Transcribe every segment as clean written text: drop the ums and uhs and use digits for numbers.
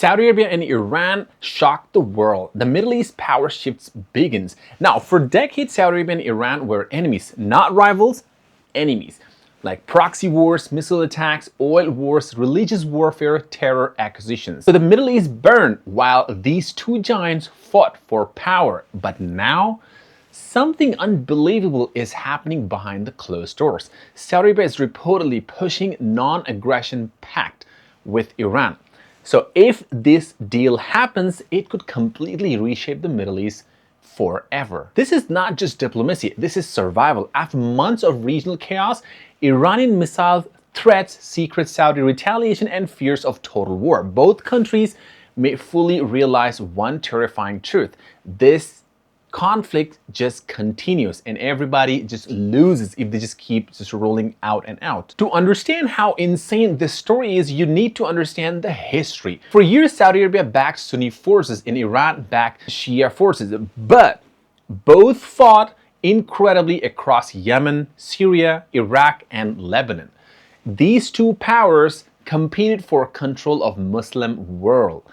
Saudi Arabia and Iran shocked the world. The Middle East power shifts begins. Now, for decades, Saudi Arabia and Iran were enemies, not rivals, enemies. Like proxy wars, missile attacks, oil wars, religious warfare, terror acquisitions. So the Middle East burned while these two giants fought for power. But now, something unbelievable is happening behind the closed doors. Saudi Arabia is reportedly pushing non-aggression pact with Iran. So if this deal happens, it could completely reshape the Middle East forever. This is not just diplomacy, this is survival. After months of regional chaos, Iranian missile threats, secret Saudi retaliation, and fears of total war. Both countries may fully realize one terrifying truth. This conflict just continues and everybody just loses if they just keep just rolling out and out. To understand how insane this story is, you need to understand the history. For years, Saudi Arabia backed Sunni forces and Iran backed Shia forces, but both fought incredibly across Yemen, Syria, Iraq, and Lebanon. These two powers competed for control of Muslim world.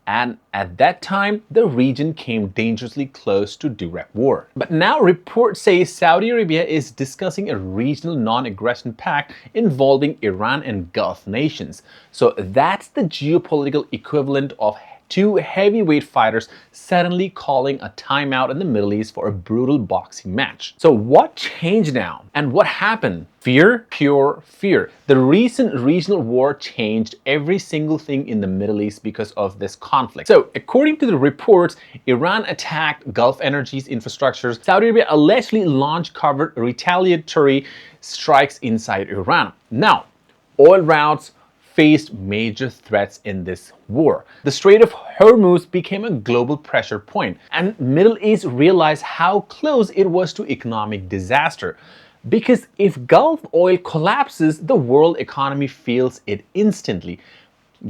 And at that time, the region came dangerously close to direct war. But now reports say Saudi Arabia is discussing a regional non-aggression pact involving Iran and Gulf nations. So that's the geopolitical equivalent of two heavyweight fighters suddenly calling a timeout in the Middle East for a brutal boxing match. So what changed now? And what happened? Fear, pure fear. The recent regional war changed every single thing in the Middle East because of this conflict. So according to the reports, Iran attacked Gulf Energy's infrastructures. Saudi Arabia allegedly launched covert retaliatory strikes inside Iran. Now, oil routes faced major threats in this war. The Strait of Hormuz became a global pressure point, and Middle East realized how close it was to economic disaster. Because if Gulf oil collapses, the world economy feels it instantly.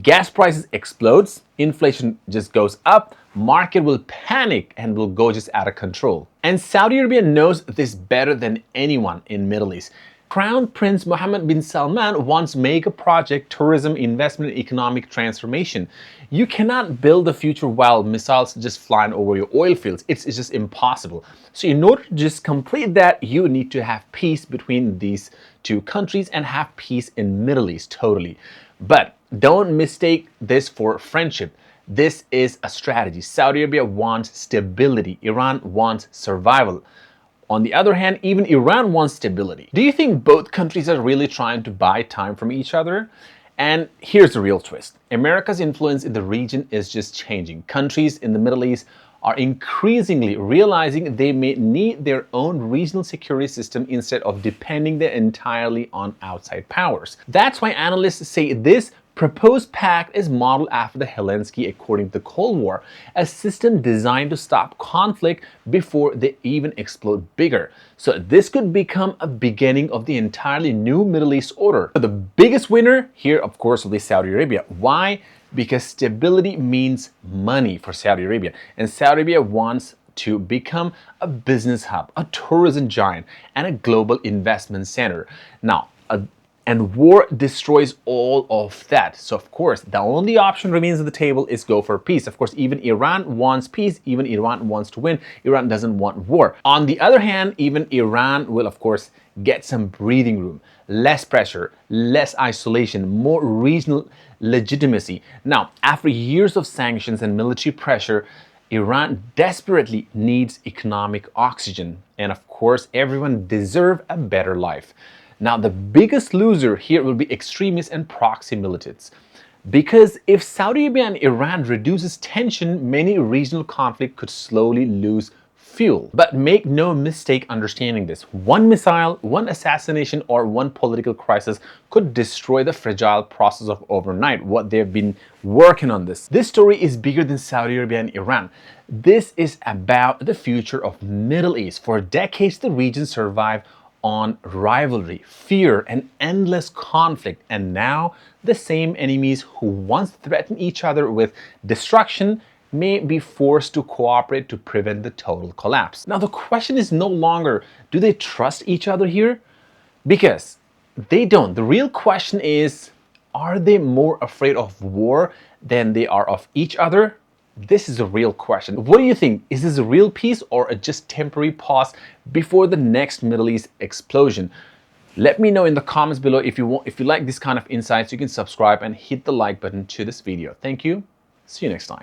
Gas prices explodes, inflation just goes up, market will panic and will go just out of control. And Saudi Arabia knows this better than anyone in Middle East. Crown Prince Mohammed bin Salman wants mega project, tourism, investment, economic transformation. You cannot build the future while missiles just flying over your oil fields. It's just impossible. So in order to just complete that, you need to have peace between these two countries and have peace in Middle East totally. But don't mistake this for friendship. This is a strategy. Saudi Arabia wants stability. Iran wants survival. On the other hand, even Iran wants stability. Do you think both countries are really trying to buy time from each other? And here's the real twist. America's influence in the region is just changing. Countries in the Middle East are increasingly realizing they may need their own regional security system instead of depending entirely on outside powers. That's why analysts say this proposed pact is modeled after the Helsinki according to the Cold War, a system designed to stop conflict before they even explode bigger. So this could become a beginning of the entirely new Middle East order. But the biggest winner here, of course, will be Saudi Arabia. Why? Because stability means money for Saudi Arabia, and Saudi Arabia wants to become a business hub, a tourism giant, and a global investment center. Now, and war destroys all of that. So of course, the only option remains on the table is go for peace. Of course, even Iran wants peace. Even Iran wants to win. Iran doesn't want war. On the other hand, even Iran will, of course, get some breathing room, less pressure, less isolation, more regional legitimacy. Now, after years of sanctions and military pressure, Iran desperately needs economic oxygen. And of course, everyone deserves a better life. Now, the biggest loser here will be extremists and proxy militants. Because if Saudi Arabia and Iran reduces tension, many regional conflict could slowly lose fuel. But make no mistake understanding this. One missile, one assassination, or one political crisis could destroy the fragile process of overnight, what they've been working on this. This story is bigger than Saudi Arabia and Iran. This is about the future of Middle East. For decades, the region survived on rivalry, fear, and endless conflict. And now the same enemies who once threatened each other with destruction may be forced to cooperate to prevent the total collapse. Now the question is no longer, do they trust each other here? Because they don't. The real question is, are they more afraid of war than they are of each other? This is a real question. What do you think? Is this a real peace or a just temporary pause before the next Middle East explosion? Let me know in the comments below. If you like this kind of insights, you can subscribe and hit the like button to this video. Thank you. See you next time.